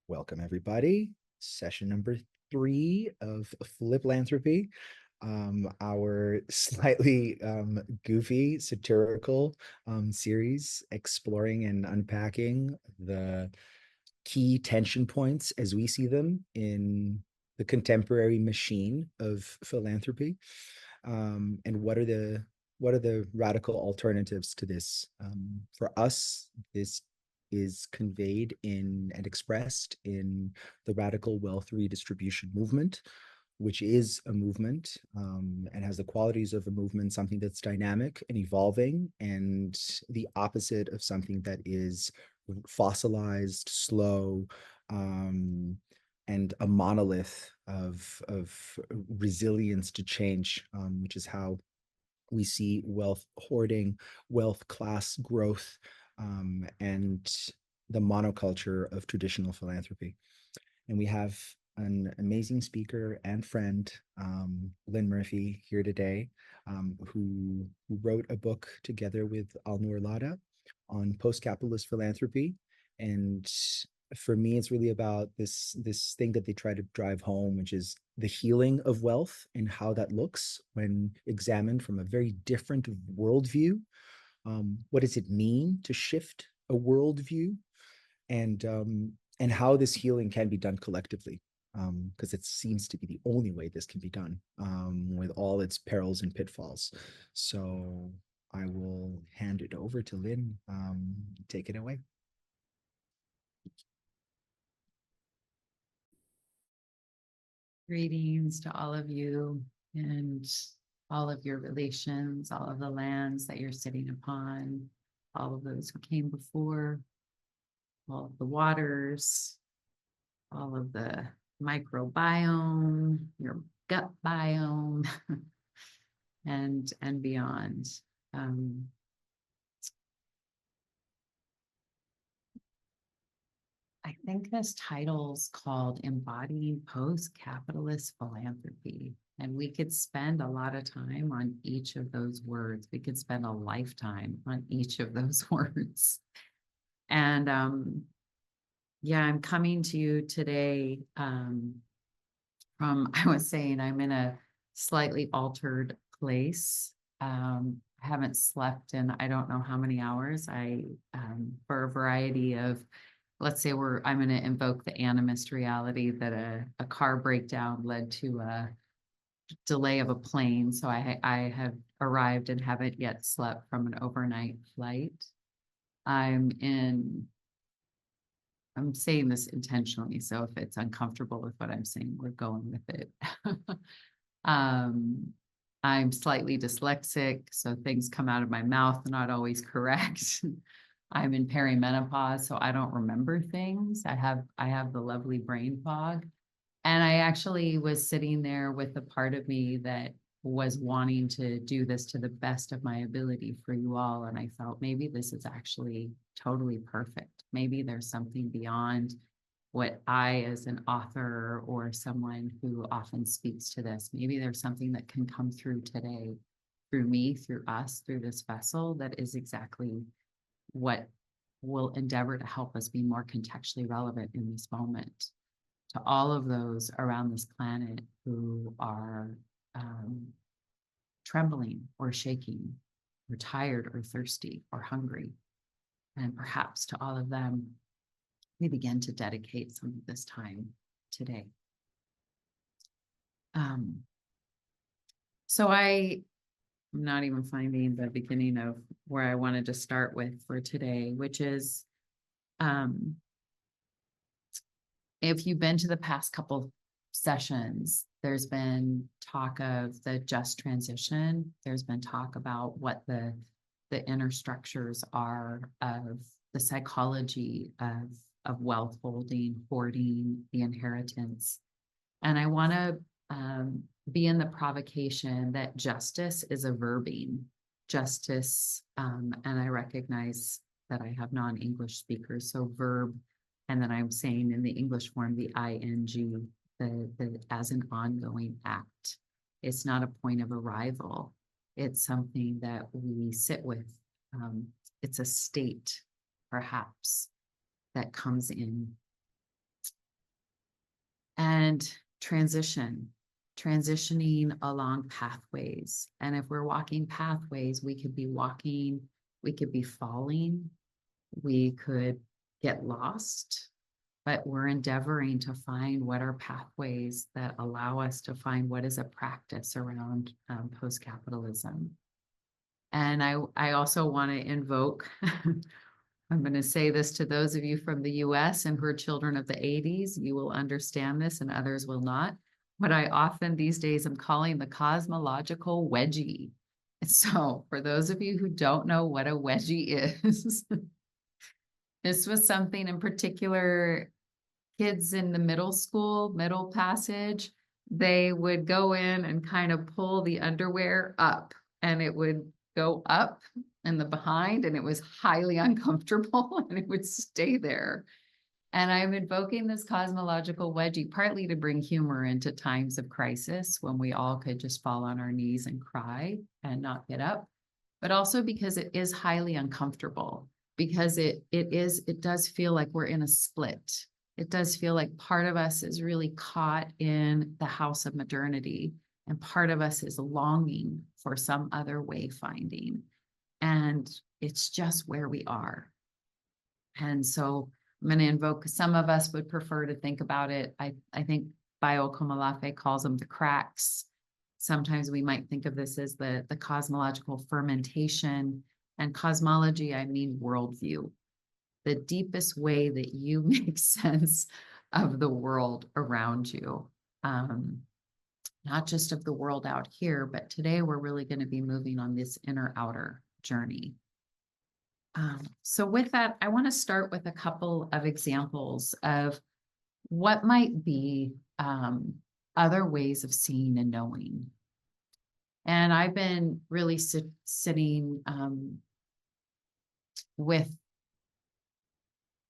Welcome, everybody. Session number 3 of Fliplanthropy, our slightly goofy, satirical series exploring and unpacking the key tension points as we see them in the contemporary machine of philanthropy, and what are the radical alternatives to this. For us, this is conveyed in and expressed in the radical wealth redistribution movement, which is a movement and has the qualities of a movement, something that's dynamic and evolving, and the opposite of something that is fossilized, slow, and a monolith of resilience to change, which is how we see wealth hoarding, wealth class growth, and the monoculture of traditional philanthropy. And we have an amazing speaker and friend, Lynn Murphy, here today, who wrote a book together with Alnoor Ladha on post-capitalist philanthropy. And for me, it's really about this thing that they try to drive home, which is the healing of wealth and how that looks when examined from a very different worldview. What does it mean to shift a worldview, and how this healing can be done collectively, because it seems to be the only way this can be done, with all its perils and pitfalls. So I will hand it over to Lynn. Take it away. Greetings to all of you and all of your relations, all of the lands that you're sitting upon, all of those who came before, all of the waters, all of the microbiome, your gut biome, and beyond. I think this title's called Embodying Post-Capitalist Philanthropy. And we could spend a lot of time on each of those words. We could spend a lifetime on each of those words. And yeah, I'm coming to you today from, I was saying, I'm in a slightly altered place. I haven't slept in I don't know how many hours. For a variety of, let's say I'm going to invoke the animist reality that a car breakdown led to a delay of a plane. So I have arrived and haven't yet slept from an overnight flight. I'm saying this intentionally, so if it's uncomfortable with what I'm saying, we're going with it. I'm slightly dyslexic, so things come out of my mouth not always correct. I'm in perimenopause, so I don't remember things. I have the lovely brain fog. And I actually was sitting there with a part of me that was wanting to do this to the best of my ability for you all. And I felt maybe this is actually totally perfect. Maybe there's something beyond what I, as an author or someone who often speaks to this, maybe there's something that can come through today, through me, through us, through this vessel, that is exactly what will endeavor to help us be more contextually relevant in this moment. To all of those around this planet who are trembling or shaking, or tired or thirsty or hungry. And perhaps to all of them, we begin to dedicate some of this time today. So I'm not even finding the beginning of where I wanted to start with for today, which is, if you've been to the past couple sessions, there's been talk of the just transition. There's been talk about what the inner structures are of the psychology of wealth holding, hoarding, the inheritance. And I want to be in the provocation that justice is a verbing. justice, and I recognize that I have non-English speakers, so verb, and then I'm saying in the English form, the ing, the as an ongoing act. It's not a point of arrival. It's something that we sit with. It's a state, perhaps, that comes in. And transitioning along pathways. And if we're walking pathways, we could be walking, we could be falling, we could get lost, but we're endeavoring to find what are pathways that allow us to find what is a practice around post-capitalism. And I also want to invoke, I'm going to say this to those of you from the US and who are children of the 80s, you will understand this and others will not. What I often these days am calling the cosmological wedgie. So for those of you who don't know what a wedgie is, this was something in particular, kids in the middle passage, they would go in and kind of pull the underwear up and it would go up in the behind and it was highly uncomfortable and it would stay there. And I'm invoking this cosmological wedgie partly to bring humor into times of crisis when we all could just fall on our knees and cry and not get up, but also because it is highly uncomfortable, because it does feel like we're in a split. It does feel like part of us is really caught in the house of modernity and part of us is longing for some other way finding. And it's just where we are. And so I'm going to invoke, some of us would prefer to think about it. I think Bayo Komolafe calls them the cracks. Sometimes we might think of this as the cosmological fermentation. And cosmology, I mean worldview. The deepest way that you make sense of the world around you. Not just of the world out here, but today we're really going to be moving on this inner-outer journey. So with that, I want to start with a couple of examples of what might be other ways of seeing and knowing. And I've been really sitting with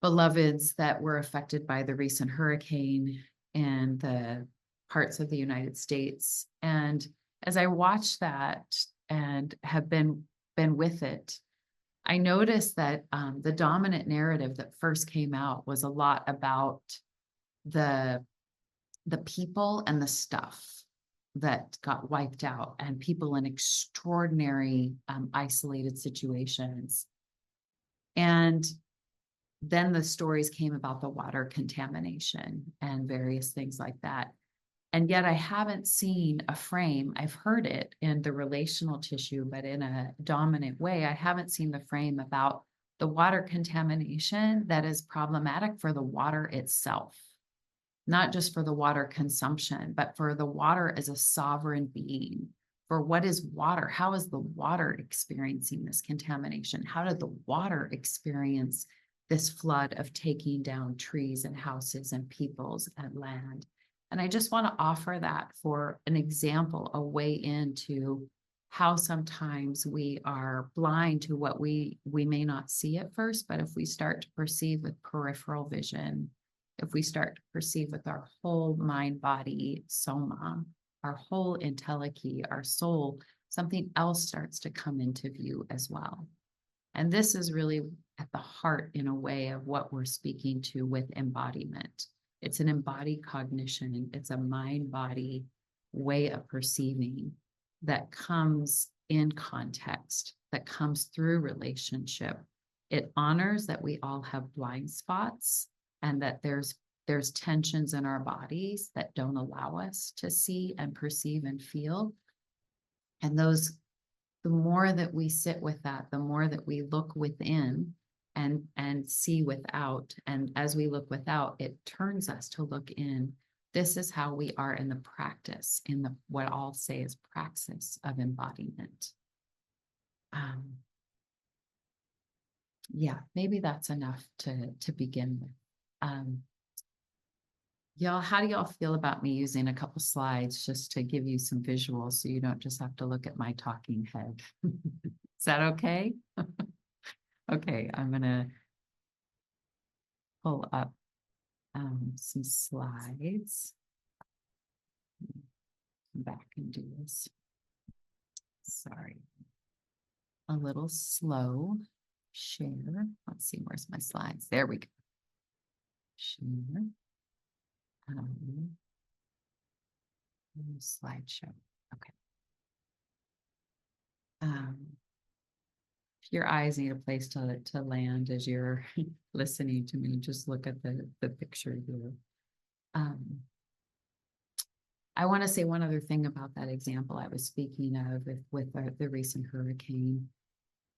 beloveds that were affected by the recent hurricane in the parts of the United States. And as I watched that and have been with it, I noticed that the dominant narrative that first came out was a lot about the people and the stuff that got wiped out and people in extraordinary isolated situations. And then the stories came about the water contamination and various things like that. And yet I haven't seen a frame. I've heard it in the relational tissue, but in a dominant way, I haven't seen the frame about the water contamination that is problematic for the water itself, not just for the water consumption, but for the water as a sovereign being. For what is water? How is the water experiencing this contamination? How did the water experience this flood of taking down trees and houses and peoples and land? And I just want to offer that for an example, a way into how sometimes we are blind to what we may not see at first, but if we start to perceive with peripheral vision, if we start to perceive with our whole mind, body, soma, our whole entelechy, our soul, something else starts to come into view as well. And this is really at the heart, in a way, of what we're speaking to with embodiment. It's an embodied cognition. It's a mind-body way of perceiving that comes in context, that comes through relationship. It honors that we all have blind spots and that there's tensions in our bodies that don't allow us to see and perceive and feel. And those, the more that we sit with that, the more that we look within and see without. And as we look without, it turns us to look in. This is how we are in the practice, in the what I'll say is praxis of embodiment. Yeah, maybe that's enough to begin with. Y'all, how do y'all feel about me using a couple slides just to give you some visuals so you don't just have to look at my talking head? that okay? Okay, I'm gonna pull up some slides. Come back and do this. Sorry. A little slow. Share. Let's see, where's my slides? There we go. Share. Slideshow. Okay. If your eyes need a place to land as you're listening to me, just look at the picture here. I want to say one other thing about that example I was speaking of with the recent hurricane.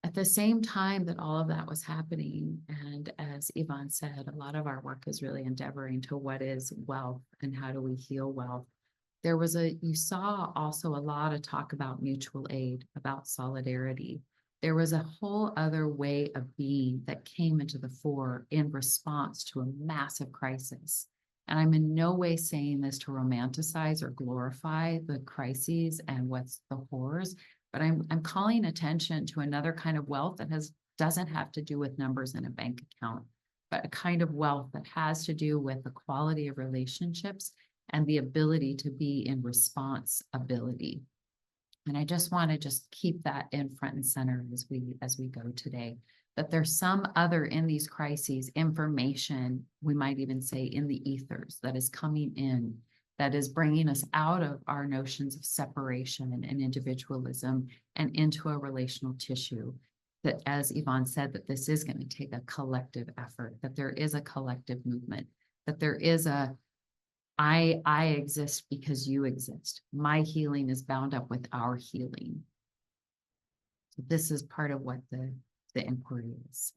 At the same time that all of that was happening, and as Yvonne said, a lot of our work is really endeavoring to what is wealth and how do we heal wealth. You saw also a lot of talk about mutual aid, about solidarity. There was a whole other way of being that came into the fore in response to a massive crisis. And I'm in no way saying this to romanticize or glorify the crises and what's the horrors, but I'm calling attention to another kind of wealth that doesn't have to do with numbers in a bank account, but a kind of wealth that has to do with the quality of relationships and the ability to be in responsibility. And I just want to keep that in front and center as we go today. That there's some other in these crises information, we might even say in the ethers, that is coming in, that is bringing us out of our notions of separation and individualism and into a relational tissue. That, as Yvonne said, that this is going to take a collective effort, that there is a collective movement, that there is I exist because you exist. My healing is bound up with our healing. So this is part of what the inquiry is.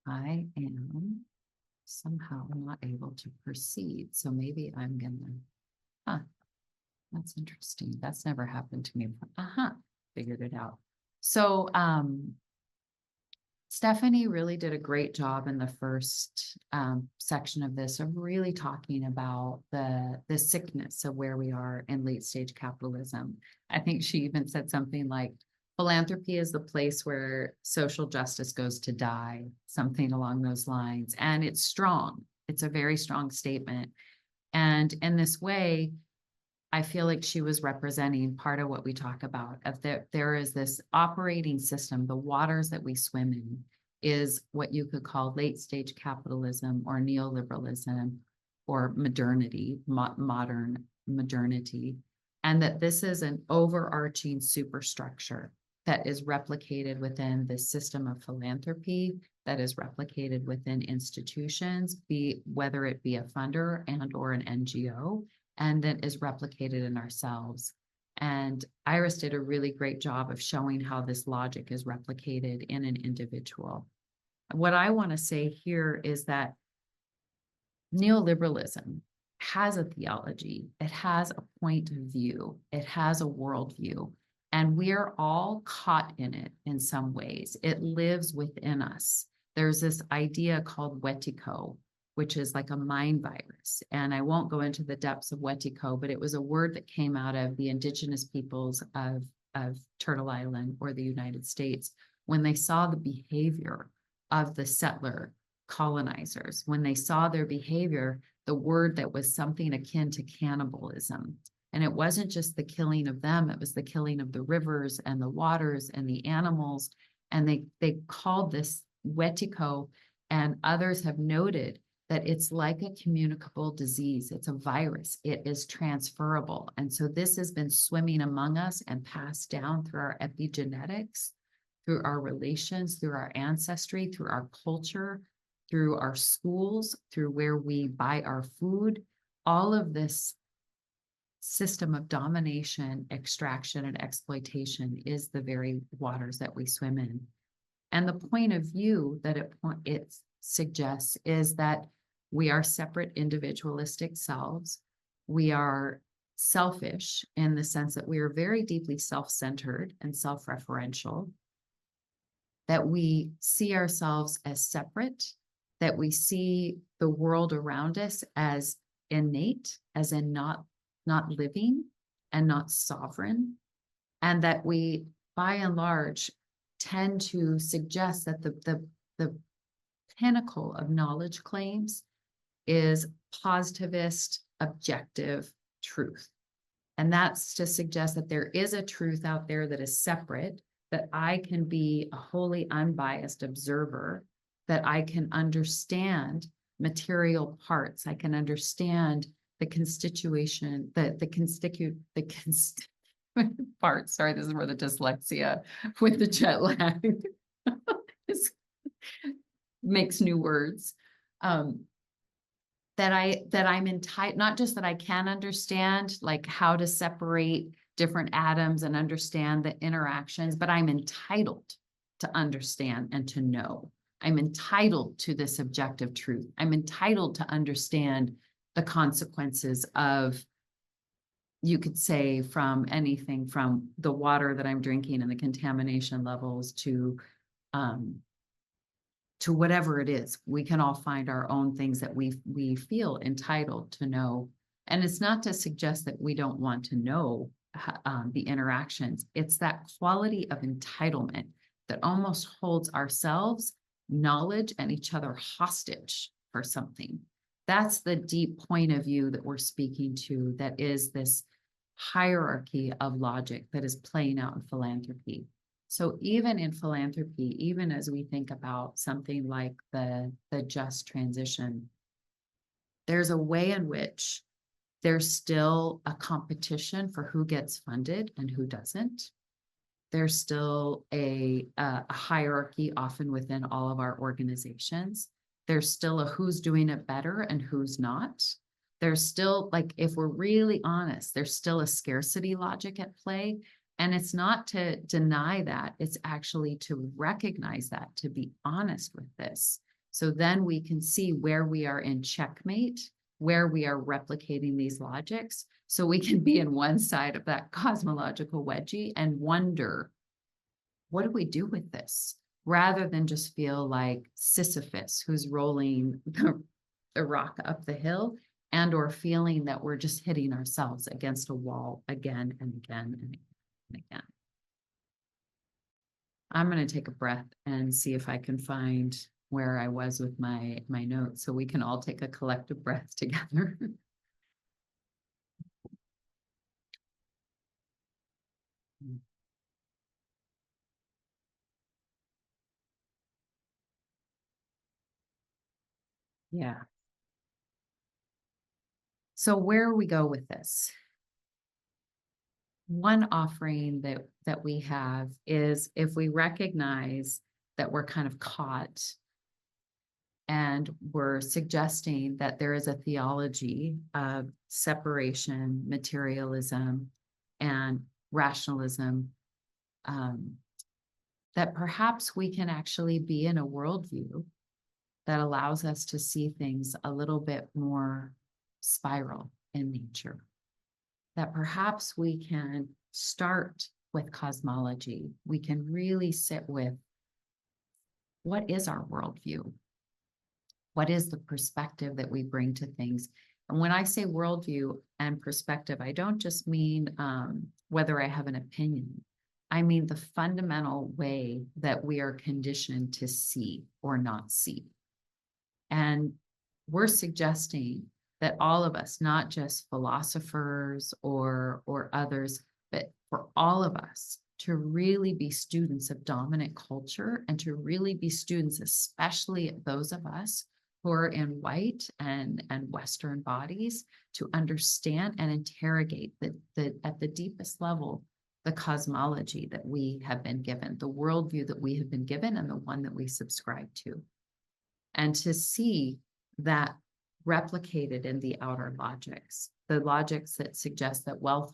I am somehow not able to proceed. So maybe I'm gonna, that's interesting. That's never happened to me. Figured it out. So Stephanie really did a great job in the first section of this of really talking about the sickness of where we are in late stage capitalism. I think she even said something like, philanthropy is the place where social justice goes to die, something along those lines. And it's strong. It's a very strong statement. And in this way, I feel like she was representing part of what we talk about. There is this operating system, the waters that we swim in is what you could call late stage capitalism or neoliberalism or modernity, modern modernity. And that this is an overarching superstructure that is replicated within the system of philanthropy, that is replicated within institutions, whether it be a funder and or an NGO, and that is replicated in ourselves. And Iris did a really great job of showing how this logic is replicated in an individual. What I want to say here is that neoliberalism has a theology, it has a point of view, it has a worldview, and we're all caught in it in some ways. It lives within us. There's this idea called wetiko, which is like a mind virus. And I won't go into the depths of wetiko, but it was a word that came out of the indigenous peoples of Turtle Island or the United States when they saw the behavior of the settler colonizers. When they saw their behavior, the word that was something akin to cannibalism. And it wasn't just the killing of them, it was the killing of the rivers and the waters and the animals. And they called this wetiko, and others have noted that it's like a communicable disease. It's a virus. It is transferable. And so this has been swimming among us and passed down through our epigenetics, through our relations, through our ancestry, through our culture, through our schools, through where we buy our food. All of this system of domination, extraction, and exploitation is the very waters that we swim in. And the point of view that it suggests is that we are separate individualistic selves. We are selfish in the sense that we are very deeply self-centered and self-referential, that we see ourselves as separate, that we see the world around us as innate, as in not living, and not sovereign, and that we, by and large, tend to suggest that the pinnacle of knowledge claims is positivist, objective truth. And that's to suggest that there is a truth out there that is separate, that I can be a wholly unbiased observer, that I can understand material parts, I can understand the constitution, the constituent parts. Sorry, this is where the dyslexia with the jet lag makes new words. That I'm entitled, not just that I can understand like how to separate different atoms and understand the interactions, but I'm entitled to understand and to know. I'm entitled to this objective truth. I'm entitled to understand the consequences of, you could say, from anything from the water that I'm drinking and the contamination levels to whatever it is. We can all find our own things that we feel entitled to know. And it's not to suggest that we don't want to know the interactions. It's that quality of entitlement that almost holds ourselves, knowledge, and each other hostage for something. That's the deep point of view that we're speaking to, that is this hierarchy of logic that is playing out in philanthropy. So even in philanthropy, even as we think about something like the just transition, there's a way in which there's still a competition for who gets funded and who doesn't. There's still a hierarchy often within all of our organizations. There's still a who's doing it better and who's not. There's still, like, if we're really honest, there's still a scarcity logic at play. And it's not to deny that, it's actually to recognize that, to be honest with this. So then we can see where we are in checkmate, where we are replicating these logics. So we can be in one side of that cosmological wedgie and wonder, what do we do with this? Rather than just feel like Sisyphus who's rolling the rock up the hill, and or feeling that we're just hitting ourselves against a wall again and again and again. Again. I'm going to take a breath and see if I can find where I was with my notes, so we can all take a collective breath together. Yeah. So where we go with this? One offering that we have is, if we recognize that we're kind of caught and we're suggesting that there is a theology of separation, materialism, and rationalism, that perhaps we can actually be in a worldview that allows us to see things a little bit more spiral in nature. That perhaps we can start with cosmology. We can really sit with, what is our worldview? What is the perspective that we bring to things? And when I say worldview and perspective, I don't just mean whether I have an opinion. I mean the fundamental way that we are conditioned to see or not see. And we're suggesting that all of us, not just philosophers or others, but for all of us to really be students of dominant culture, and to really be students, especially those of us who are in white and Western bodies, to understand and interrogate at the deepest level, the cosmology that we have been given, the worldview that we have been given, and the one that we subscribe to. And to see that replicated in the outer logics, the logics that suggest that wealth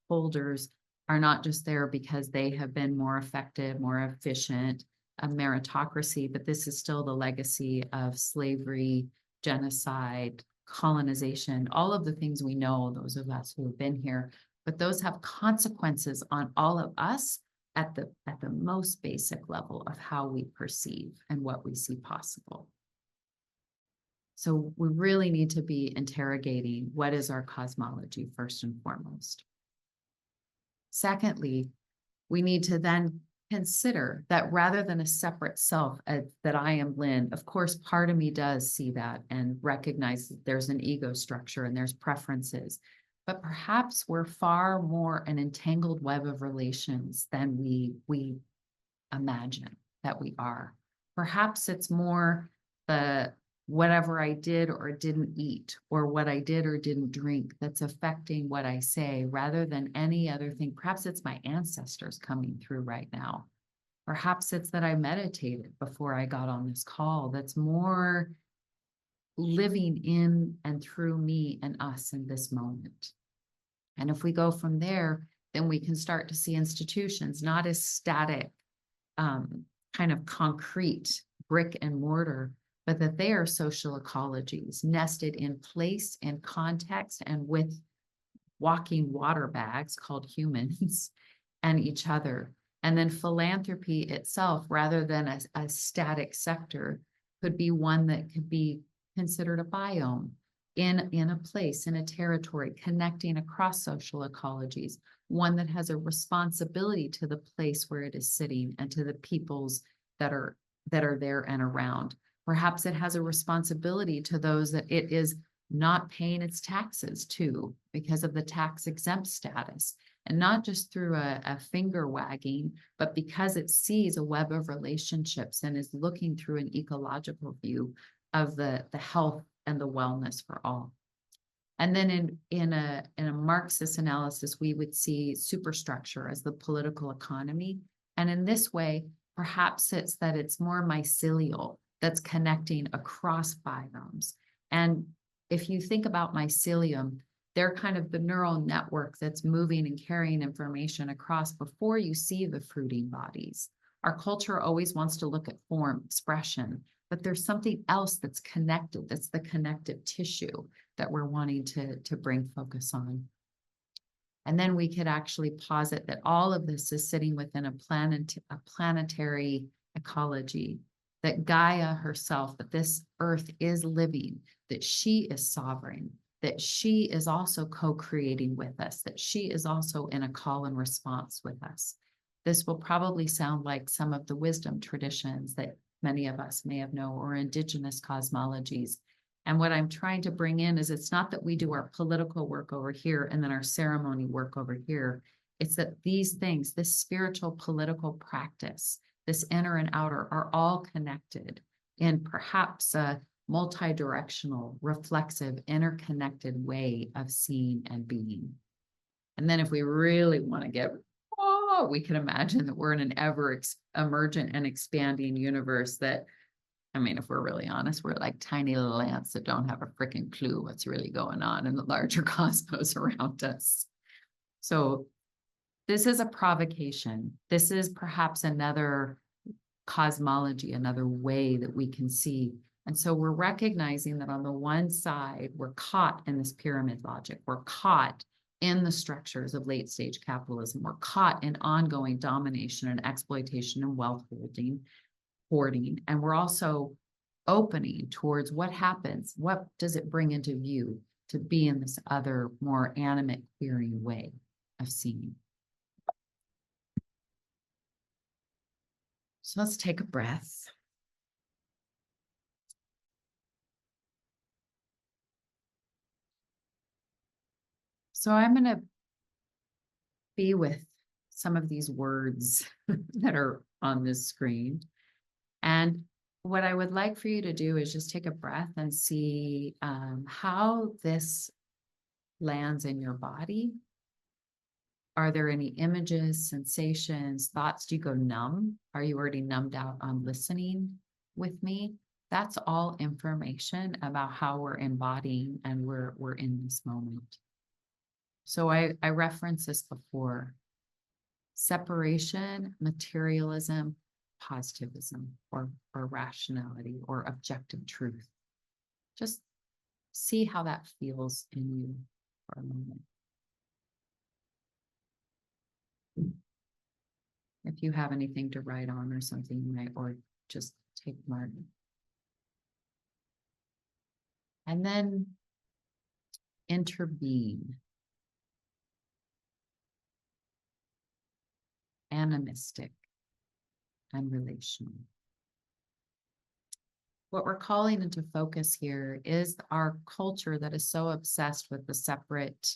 holders are not just there because they have been more effective, more efficient, a meritocracy, but this is still the legacy of slavery, genocide, colonization, all of the things we know, those of us who have been here, but those have consequences on all of us at the most basic level of how we perceive and what we see possible. So we really need to be interrogating, what is our cosmology first and foremost? Secondly, we need to then consider that rather than a separate self, that I am Lynn, of course, part of me does see that and recognize that there's an ego structure and there's preferences. But perhaps we're far more an entangled web of relations than we imagine that we are. Perhaps it's more the whatever I did or didn't eat, or what I did or didn't drink that's affecting what I say rather than any other thing. Perhaps it's my ancestors coming through right now. Perhaps it's that I meditated before I got on this call that's more living in and through me and us in this moment. And if we go from there, then we can start to see institutions not as static, kind of concrete brick and mortar, but that they are social ecologies nested in place and context and with walking water bags called humans and each other. And then philanthropy itself, rather than a static sector, could be one that could be considered a biome in a place, in a territory, connecting across social ecologies, one that has a responsibility to the place where it is sitting and to the peoples that are there and around. Perhaps it has a responsibility to those that it is not paying its taxes to because of the tax exempt status, and not just through a finger wagging, but because it sees a web of relationships and is looking through an ecological view of the health and the wellness for all. And then in a Marxist analysis, we would see superstructure as the political economy. And in this way, perhaps it's that it's more mycelial, that's connecting across biomes. And if you think about mycelium, they're kind of the neural network that's moving and carrying information across before you see the fruiting bodies. Our culture always wants to look at form, expression, but there's something else that's connected, that's the connective tissue that we're wanting to bring focus on. And then we could actually posit that all of this is sitting within a planetary ecology, that Gaia herself, that this earth is living, that she is sovereign, that she is also co-creating with us, that she is also in a call and response with us. This will probably sound like some of the wisdom traditions that many of us may have known, or indigenous cosmologies. And what I'm trying to bring in is it's not that we do our political work over here and then our ceremony work over here. It's that these things, this spiritual political practice, this inner and outer, are all connected in perhaps a multi-directional, reflexive, interconnected way of seeing and being. And then if we really want to get, we can imagine that we're in an ever emergent and expanding universe that, I mean, if we're really honest, we're like tiny little ants that don't have a freaking clue what's really going on in the larger cosmos around us. So this is a provocation. This is perhaps another cosmology, another way that we can see. And so we're recognizing that on the one side, we're caught in this pyramid logic. We're caught in the structures of late stage capitalism. We're caught in ongoing domination and exploitation and wealth hoarding. And we're also opening towards what happens. What does it bring into view to be in this other, more animate, queering way of seeing? So let's take a breath. So I'm going to be with some of these words that are on this screen. And what I would like for you to do is just take a breath and see how this lands in your body. Are there any images, sensations, thoughts? Do you go numb? Are you already numbed out on listening with me? That's all information about how we're embodying and we're in this moment. So I referenced this before. Separation, materialism, positivism, or rationality, or objective truth. Just see how that feels in you for a moment. If you have anything to write on or something, you might, or just take mark. And then intervene. animistic, and relational. What we're calling into focus here is our culture that is so obsessed with the separate,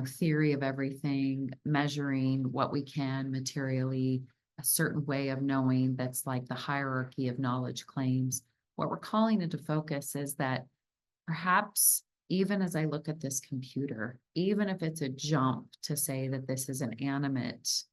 theory of everything, measuring what we can materially, a certain way of knowing that's like the hierarchy of knowledge claims. What we're calling into focus is that perhaps even as I look at this computer, even if it's a jump to say that this is an animate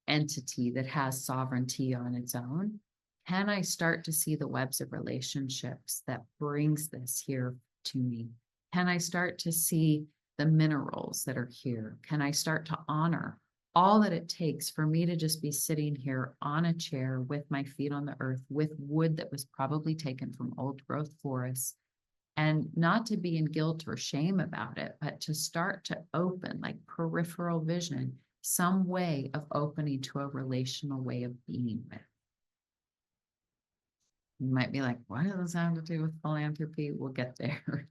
entity that has sovereignty on its own, can I start to see the webs of relationships that brings this here to me? Can I start to see the minerals that are here? Can I start to honor all that it takes for me to just be sitting here on a chair with my feet on the earth, with wood that was probably taken from old growth forests, and not to be in guilt or shame about it, but to start to open, like peripheral vision, some way of opening to a relational way of being with. You might be like, what does this have to do with philanthropy? We'll get there.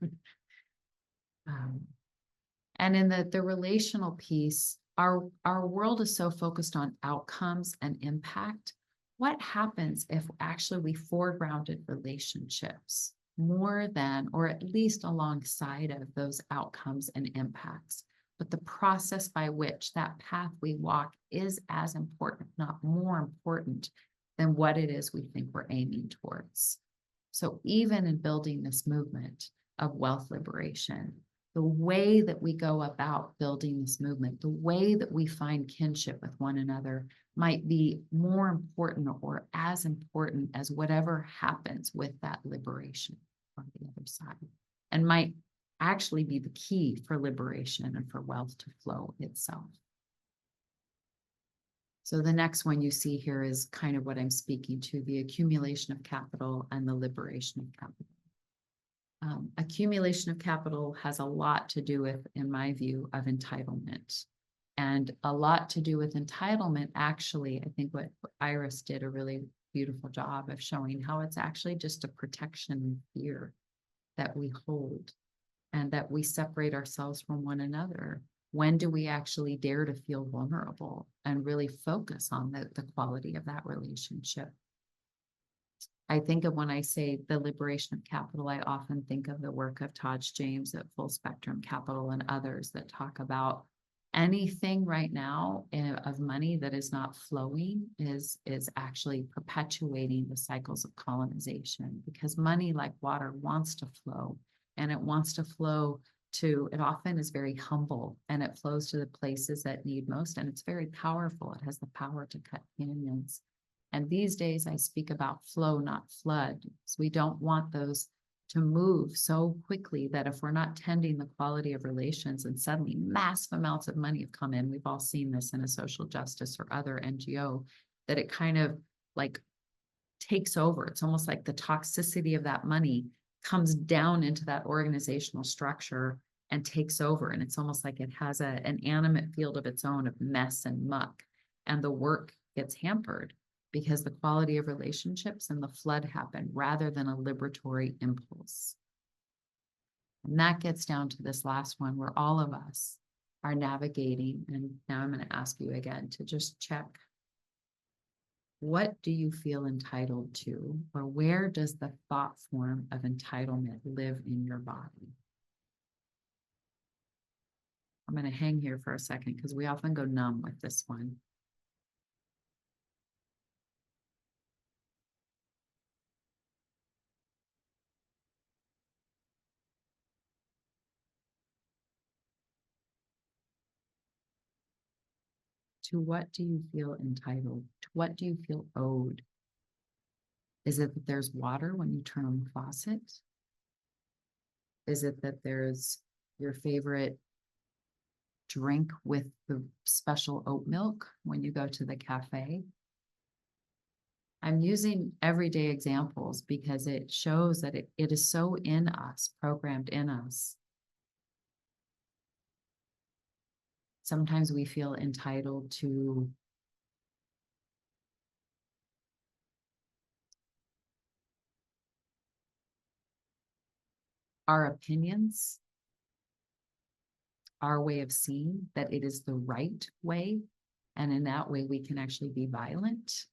And in the relational piece, our world is so focused on outcomes and impact. What happens if actually we foregrounded relationships more than, or at least alongside of, those outcomes and impacts? But the process by which that path we walk is as important, not more important, than what it is we think we're aiming towards. So even in building this movement of wealth liberation, the way that we go about building this movement, the way that we find kinship with one another might be more important or as important as whatever happens with that liberation on the other side, and might actually be the key for liberation and for wealth to flow itself. So the next one you see here is kind of what I'm speaking to, the accumulation of capital and the liberation of capital. Accumulation of capital has a lot to do with, in my view, of entitlement. And a lot to do with entitlement, actually, I think what Iris did a really beautiful job of showing how it's actually just a protection and fear that we hold, and that we separate ourselves from one another. When do we actually dare to feel vulnerable and really focus on the quality of that relationship? I think of, when I say the liberation of capital, I often think of the work of Taj James at Full Spectrum Capital and others that talk about anything right now of money that is not flowing is actually perpetuating the cycles of colonization, because money, like water, wants to flow, and it wants to flow to, it often is very humble, and it flows to the places that need most, and it's very powerful. It has the power to cut canyons. And these days I speak about flow, not flood. So we don't want those to move so quickly that if we're not tending the quality of relations, and suddenly massive amounts of money have come in, we've all seen this in a social justice or other NGO, that it kind of like takes over. It's almost like the toxicity of that money comes down into that organizational structure and takes over. And it's almost like it has an animate field of its own of mess and muck, and the work gets hampered because the quality of relationships and the flood happen rather than a liberatory impulse. And that gets down to this last one, where all of us are navigating. And now I'm going to ask you again to just check, what do you feel entitled to, or where does the thought form of entitlement live in your body? I'm going to hang here for a second because we often go numb with this one. To what do you feel entitled? To what do you feel owed? Is it that there's water when you turn on the faucet? Is it that there's your favorite drink with the special oat milk when you go to the cafe? I'm using everyday examples because it shows that it is so in us, programmed in us. Sometimes we feel entitled to our opinions, our way of seeing, that it is the right way, And in that way, we can actually be violent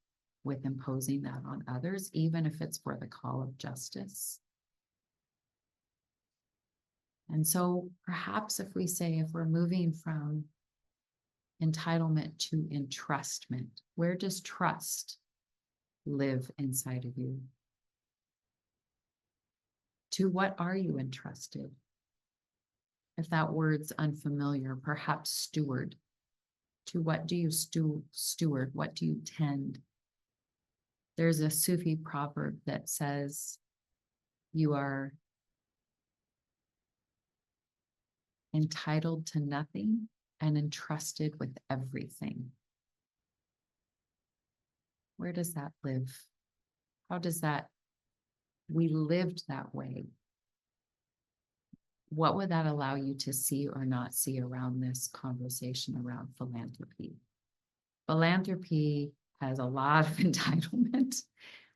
with imposing that on others, even if it's for the call of justice. And so perhaps if we say, if we're moving from entitlement to entrustment, where does trust live inside of you? To what are you entrusted? If that word's unfamiliar, perhaps steward. To what do you steward? What do you tend? There's a Sufi proverb that says, you are entitled to nothing and entrusted with everything. Where does that live? How does that, we lived that way. What would that allow you to see or not see around this conversation around philanthropy? Philanthropy has a lot of entitlement,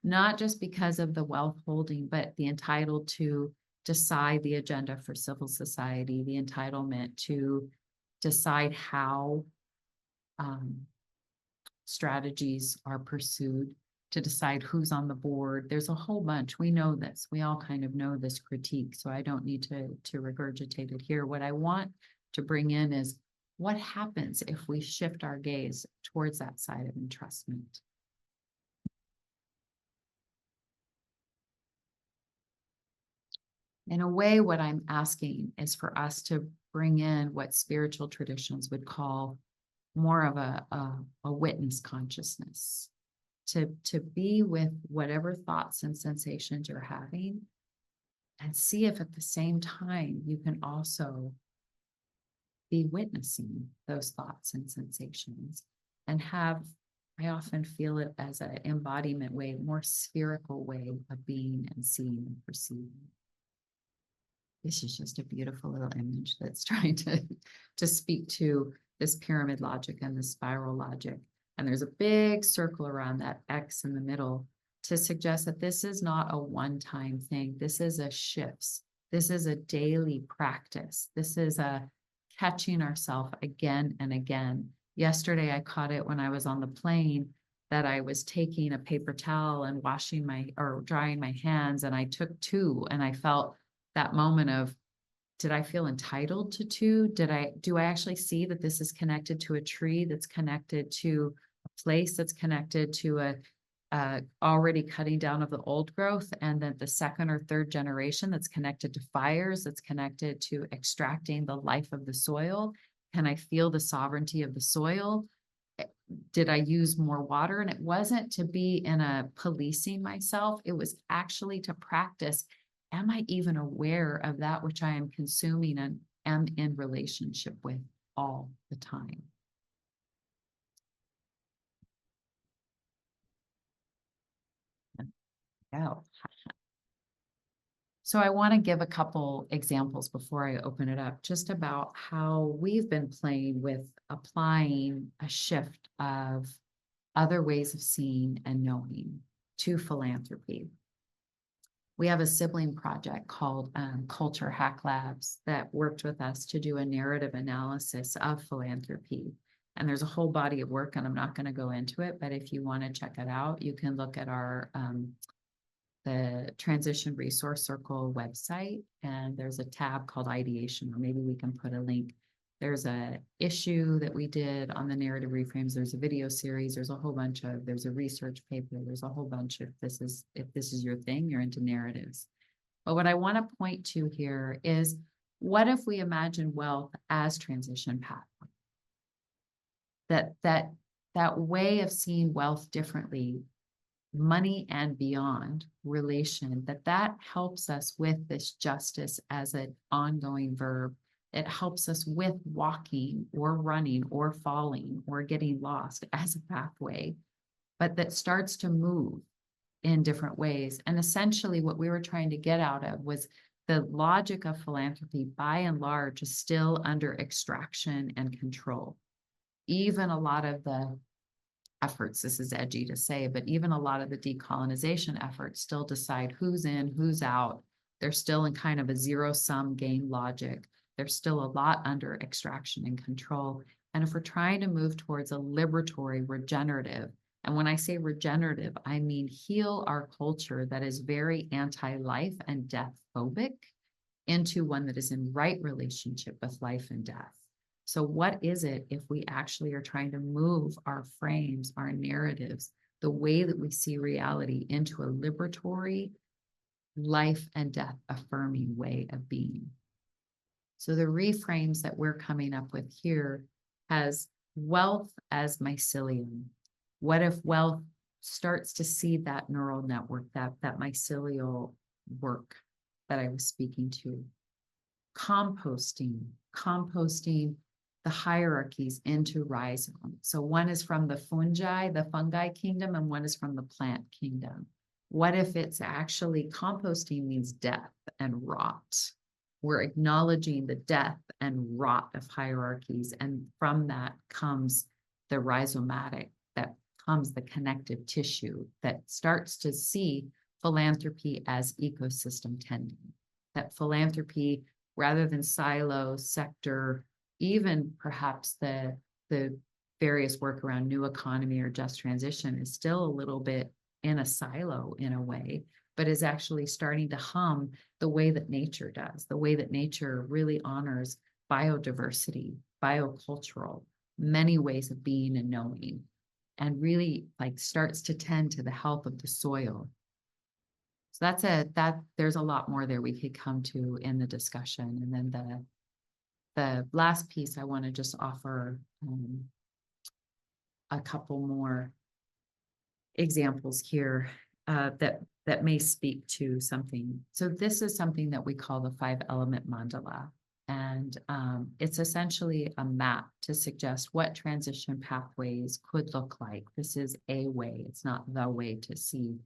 not just because of the wealth holding, but the entitled to decide the agenda for civil society, the entitlement to decide how strategies are pursued, to decide who's on the board. There's a whole bunch. We know this. We all kind of know this critique, so I don't need to regurgitate it here. What I want to bring in is what happens if we shift our gaze towards that side of entrustment. In a way, what I'm asking is for us to bring in what spiritual traditions would call more of a witness consciousness, to be with whatever thoughts and sensations you're having, and see if at the same time you can also be witnessing those thoughts and sensations, and have, I often feel it as an embodiment way, more spherical way of being and seeing and perceiving. This is just a beautiful little image that's trying to speak to this pyramid logic and the spiral logic. And there's a big circle around that X in the middle to suggest that this is not a one-time thing. This is a shift. This is a daily practice. This is a catching ourselves again and again. Yesterday, I caught it when I was on the plane that I was taking a paper towel and drying my hands, and I took two, and I felt that moment of, did I feel entitled to two? Do I actually see that this is connected to a tree, that's connected to a place, that's connected to a already cutting down of the old growth, and then the second or third generation that's connected to fires, that's connected to extracting the life of the soil? Can I feel the sovereignty of the soil? Did I use more water? And it wasn't to be in a policing myself. It was actually to practice. Am I even aware of that which I am consuming and am in relationship with all the time? Yeah. So I want to give a couple examples before I open it up, just about how we've been playing with applying a shift of other ways of seeing and knowing to philanthropy. We have a sibling project called Culture Hack Labs that worked with us to do a narrative analysis of philanthropy. And there's a whole body of work, and I'm not going to go into it, but if you want to check it out, you can look at our the Transition Resource Circle website, and there's a tab called Ideation, or maybe we can put a link. There's a issue that we did on the narrative reframes. There's a video series. There's a whole bunch of, there's a research paper. There's a whole bunch of, if this is your thing, you're into narratives. But what I want to point to here is, what if we imagine wealth as transition pathway? That way of seeing wealth differently, money and beyond relation, that helps us with this justice as an ongoing verb. It helps us with walking or running or falling or getting lost as a pathway, but that starts to move in different ways. And essentially what we were trying to get out of was the logic of philanthropy, by and large, is still under extraction and control. Even a lot of the efforts, this is edgy to say, but even a lot of the decolonization efforts still decide who's in, who's out. They're still in kind of a zero-sum game logic. There's still a lot under extraction and control. And if we're trying to move towards a liberatory, regenerative, and when I say regenerative, I mean heal our culture that is very anti-life and death phobic into one that is in right relationship with life and death. So what is it if we actually are trying to move our frames, our narratives, the way that we see reality into a liberatory, life and death affirming way of being? So the reframes that we're coming up with here has wealth as mycelium. What if wealth starts to see that neural network, that mycelial work that I was speaking to? Composting the hierarchies into rhizome. So one is from the fungi kingdom, and one is from the plant kingdom. What if it's actually composting means death and rot? We're acknowledging the death and rot of hierarchies, and from that comes the rhizomatic, that comes the connective tissue that starts to see philanthropy as ecosystem tending. That philanthropy, rather than silo, sector, even perhaps the various work around new economy or just transition, is still a little bit in a silo in a way, but is actually starting to hum the way that nature does, the way that nature really honors biodiversity, biocultural, many ways of being and knowing, and really like starts to tend to the health of the soil. So there's a lot more there we could come to in the discussion. And then the last piece I want to just offer a couple more examples here that may speak to something. So this is something that we call the 5-element mandala. And it's essentially a map to suggest what transition pathways could look like. This is a way, it's not the way to see.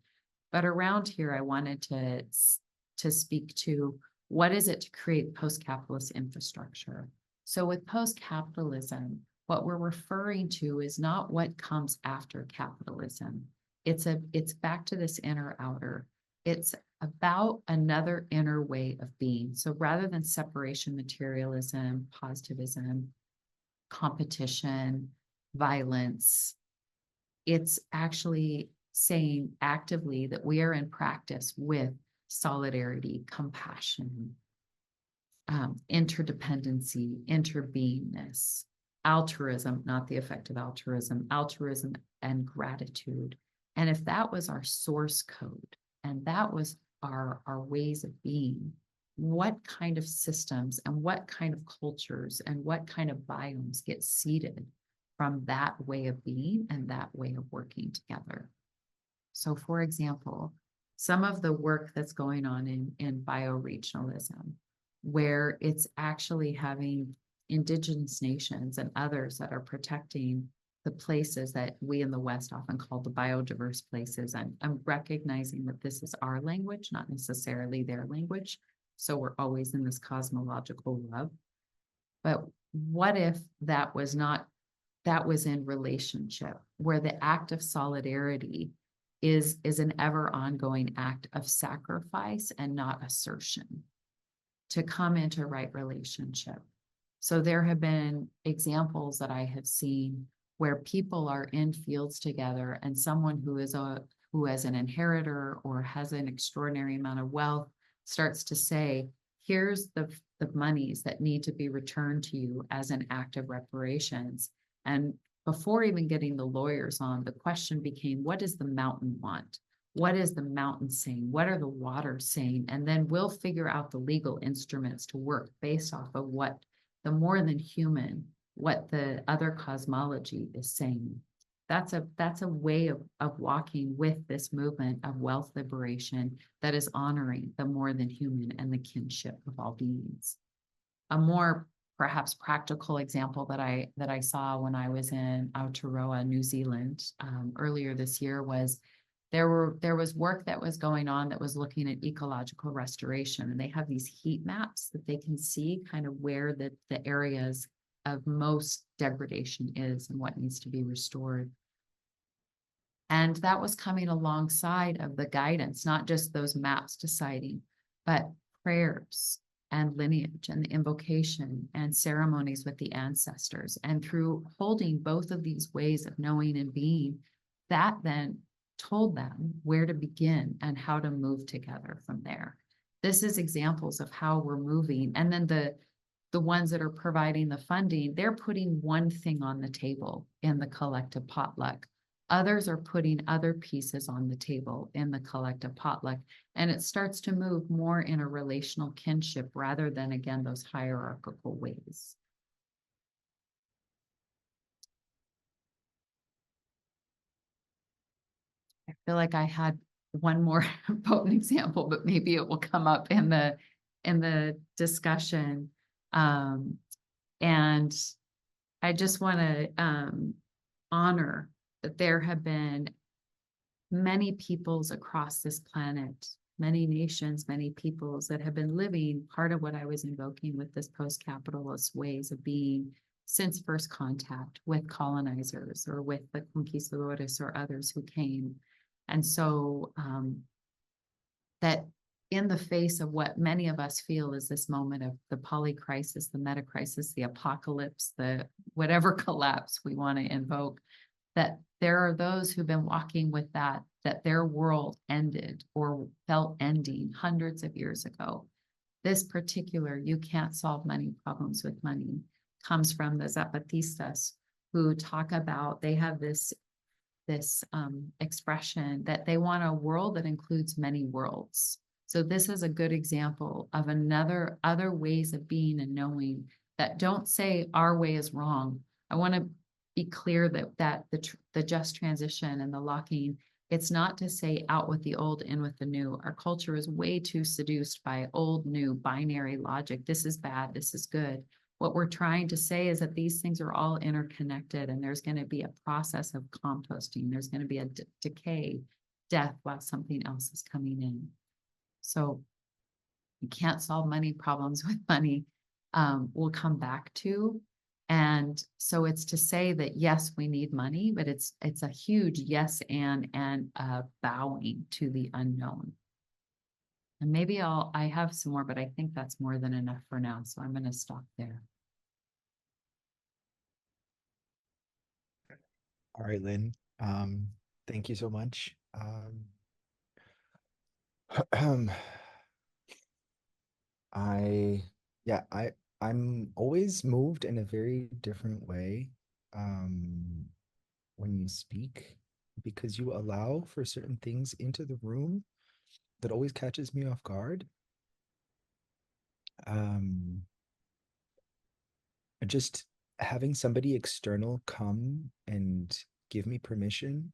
But around here, I wanted to speak to what is it to create post-capitalist infrastructure. So with post-capitalism, what we're referring to is not what comes after capitalism. It's back to this inner outer. It's about another inner way of being. So rather than separation, materialism, positivism, competition, violence, it's actually saying actively that we are in practice with solidarity, compassion, interdependency, interbeingness, altruism, not the effect of altruism and gratitude. And if that was our source code and that was our ways of being, what kind of systems and what kind of cultures and what kind of biomes get seeded from that way of being and that way of working together? So for example, some of the work that's going on in bioregionalism, where it's actually having indigenous nations and others that are protecting the places that we in the West often call the biodiverse places. I'm recognizing that this is our language, not necessarily their language. So we're always in this cosmological love. But what if that was in relationship, where the act of solidarity is an ever ongoing act of sacrifice and not assertion to come into right relationship. So there have been examples that I have seen where people are in fields together, and someone who is an inheritor or has an extraordinary amount of wealth starts to say, here's the monies that need to be returned to you as an act of reparations. And before even getting the lawyers on, the question became, what does the mountain want? What is the mountain saying? What are the waters saying? And then we'll figure out the legal instruments to work based off of what the more than human, what the other cosmology is saying. That's a way of walking with this movement of wealth liberation that is honoring the more than human and the kinship of all beings. A more perhaps practical example that I saw when I was in Aotearoa, New Zealand, earlier this year was there was work that was going on that was looking at ecological restoration, and they have these heat maps that they can see kind of where the areas of most degradation is and what needs to be restored. And that was coming alongside of the guidance, not just those maps deciding, but prayers and lineage and the invocation and ceremonies with the ancestors. And through holding both of these ways of knowing and being, that then told them where to begin and how to move together from there. This is examples of how we're moving. And then the ones that are providing the funding, they're putting one thing on the table in the collective potluck. Others are putting other pieces on the table in the collective potluck. And it starts to move more in a relational kinship rather than, again, those hierarchical ways. I feel like I had one more potent example, but maybe it will come up in the discussion. And I just want to honor that there have been many peoples across this planet, many nations, many peoples that have been living part of what I was invoking with this post-capitalist ways of being since first contact with colonizers or with the conquistadores or others who came. And so that in the face of what many of us feel is this moment of the polycrisis, the metacrisis, the apocalypse, the whatever collapse we want to invoke, that there are those who've been walking with that their world ended or felt ending hundreds of years ago. This particular, you can't solve money problems with money, comes from the Zapatistas, who talk about, they have this expression that they want a world that includes many worlds. So this is a good example of other ways of being and knowing that don't say our way is wrong. I want to be clear that the just transition and the locking, it's not to say out with the old, in with the new. Our culture is way too seduced by old, new, binary logic. This is bad, this is good. What we're trying to say is that these things are all interconnected, and there's going to be a process of composting. There's going to be a decay, death, while something else is coming in. So you can't solve money problems with money. We'll come back to. And so it's to say that, yes, we need money, but it's a huge yes and bowing to the unknown. And maybe I have some more, but I think that's more than enough for now. So I'm going to stop there. All right, Lynn. Thank you so much. I'm always moved in a very different way when you speak, because you allow for certain things into the room that always catches me off guard. Just having somebody external come and give me permission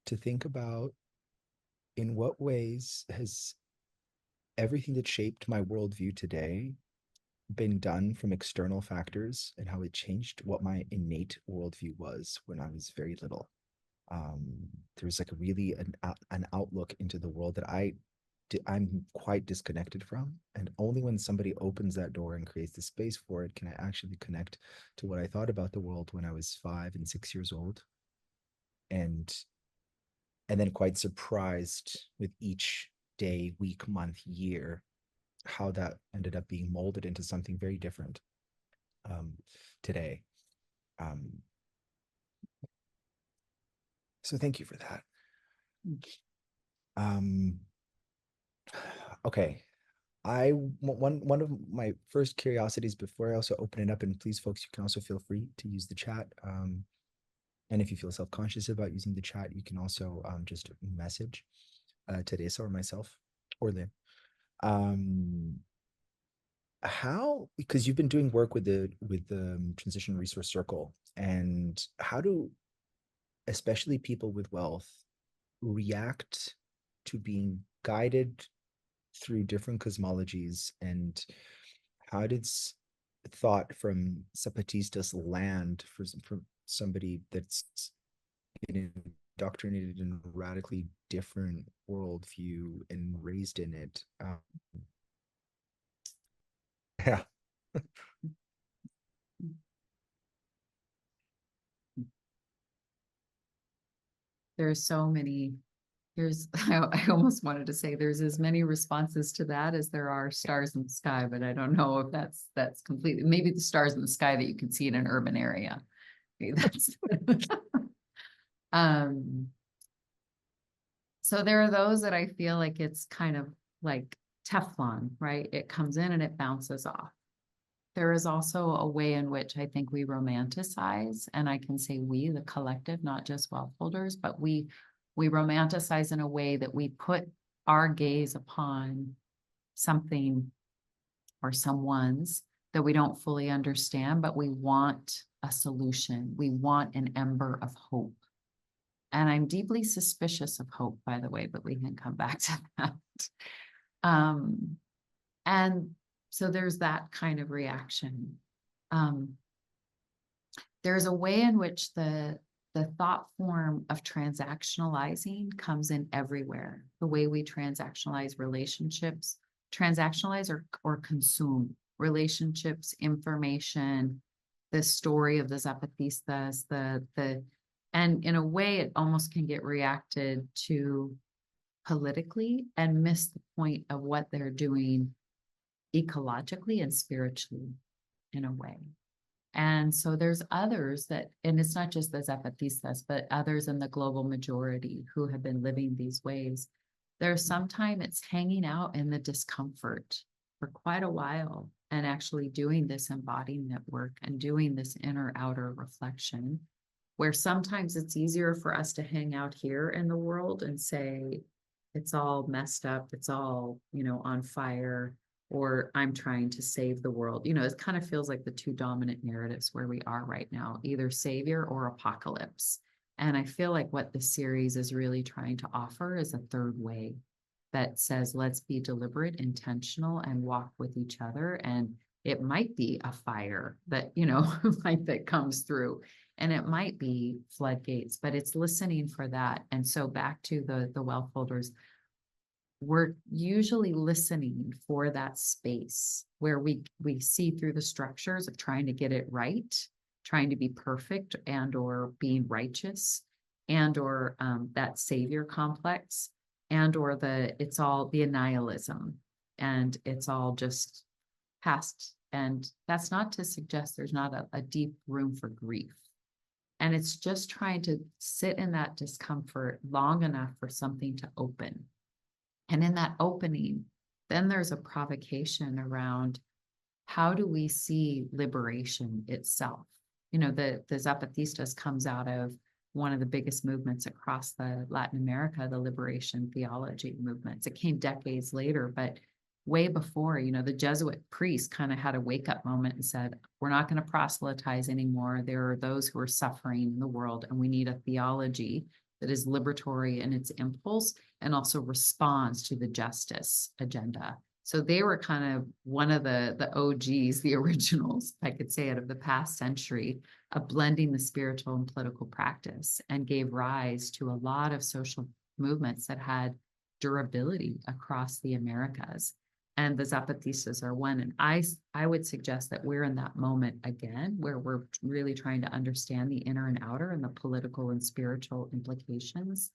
to think about in what ways has everything that shaped my worldview today been done from external factors, and how it changed what my innate worldview was when I was very little. There's like an outlook into the world that I'm quite disconnected from, and only when somebody opens that door and creates the space for it can I actually connect to what I thought about the world when I was 5 and 6 years old, and then quite surprised with each day, week, month, year, how that ended up being molded into something very different today. So thank you for that. Okay. One of my first curiosities before I also open it up, and please folks, you can also feel free to use the chat. And if you feel self-conscious about using the chat, you can also just message Teresa or myself or Lynn. How, because you've been doing work with the Transition Resource Circle, and how do especially people with wealth react to being guided through different cosmologies, and how did thought from Zapatistas land for somebody that's been indoctrinated in a radically different worldview and raised in it? Yeah. There's so many I almost wanted to say there's as many responses to that as there are stars in the sky, but I don't know if that's completely, maybe the stars in the sky that you can see in an urban area. Maybe that's so there are those that I feel like it's kind of like Teflon, right? It comes in and it bounces off. There is also a way in which I think we romanticize, and I can say we, the collective, not just wealth holders, but we romanticize in a way that we put our gaze upon something or someone's that we don't fully understand, but we want a solution. We want an ember of hope. And I'm deeply suspicious of hope, by the way, but we can come back to that. And so there's that kind of reaction. There's a way in which the thought form of transactionalizing comes in everywhere. The way we transactionalize relationships, transactionalize or consume relationships, information, the story of the Zapatistas, and in a way it almost can get reacted to politically and miss the point of what they're doing ecologically and spiritually in a way. And so there's others that, and it's not just the Zapatistas, but others in the global majority who have been living these ways. There's sometimes it's hanging out in the discomfort for quite a while and actually doing this embodiment work and doing this inner outer reflection, where sometimes it's easier for us to hang out here in the world and say, it's all messed up, it's all, on fire, or I'm trying to save the world. It kind of feels like the two dominant narratives where we are right now, either savior or apocalypse. And I feel like what this series is really trying to offer is a third way that says, let's be deliberate, intentional, and walk with each other. And it might be a fire that, like that comes through. And it might be floodgates, but it's listening for that. And so back to the wealth holders, we're usually listening for that space where we see through the structures of trying to get it right, trying to be perfect and or being righteous and or that savior complex and or it's all the annihilism and it's all just past. And that's not to suggest there's not a deep room for grief. And it's just trying to sit in that discomfort long enough for something to open. And in that opening, then there's a provocation around how do we see liberation itself? The Zapatistas comes out of one of the biggest movements across the Latin America, the liberation theology movements. It came decades later, but way before, the Jesuit priests kind of had a wake-up moment and said, we're not going to proselytize anymore. There are those who are suffering in the world, and we need a theology that is liberatory in its impulse and also responds to the justice agenda. So they were kind of one of the OGs, the originals, I could say, out of the past century of blending the spiritual and political practice, and gave rise to a lot of social movements that had durability across the Americas. And the Zapatistas are one. And I would suggest that we're in that moment again, where we're really trying to understand the inner and outer and the political and spiritual implications.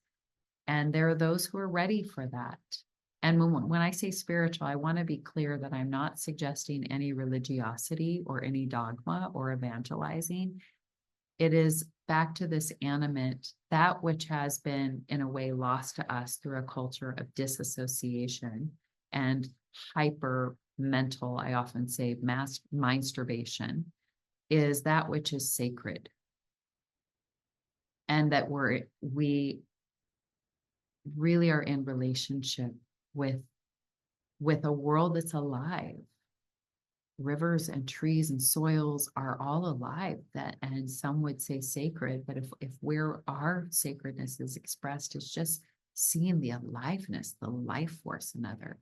And there are those who are ready for that. And when I say spiritual, I want to be clear that I'm not suggesting any religiosity or any dogma or evangelizing. It is back to this animate, that which has been in a way lost to us through a culture of disassociation and hyper mental, I often say masturbation, is that which is sacred. And that we really are in relationship with a world that's alive. Rivers and trees and soils are all alive, and some would say sacred, but if our sacredness is expressed, it's just seeing the aliveness, the life force in other.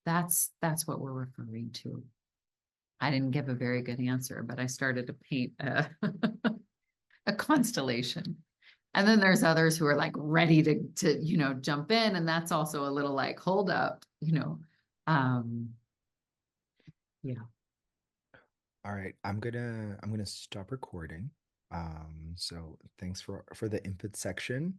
That's what we're referring to. I didn't give a very good answer, but I started to paint a constellation. And then there's others who are like ready to jump in, and that's also a little like, hold up, yeah. All right, I'm gonna stop recording. So thanks for the input section.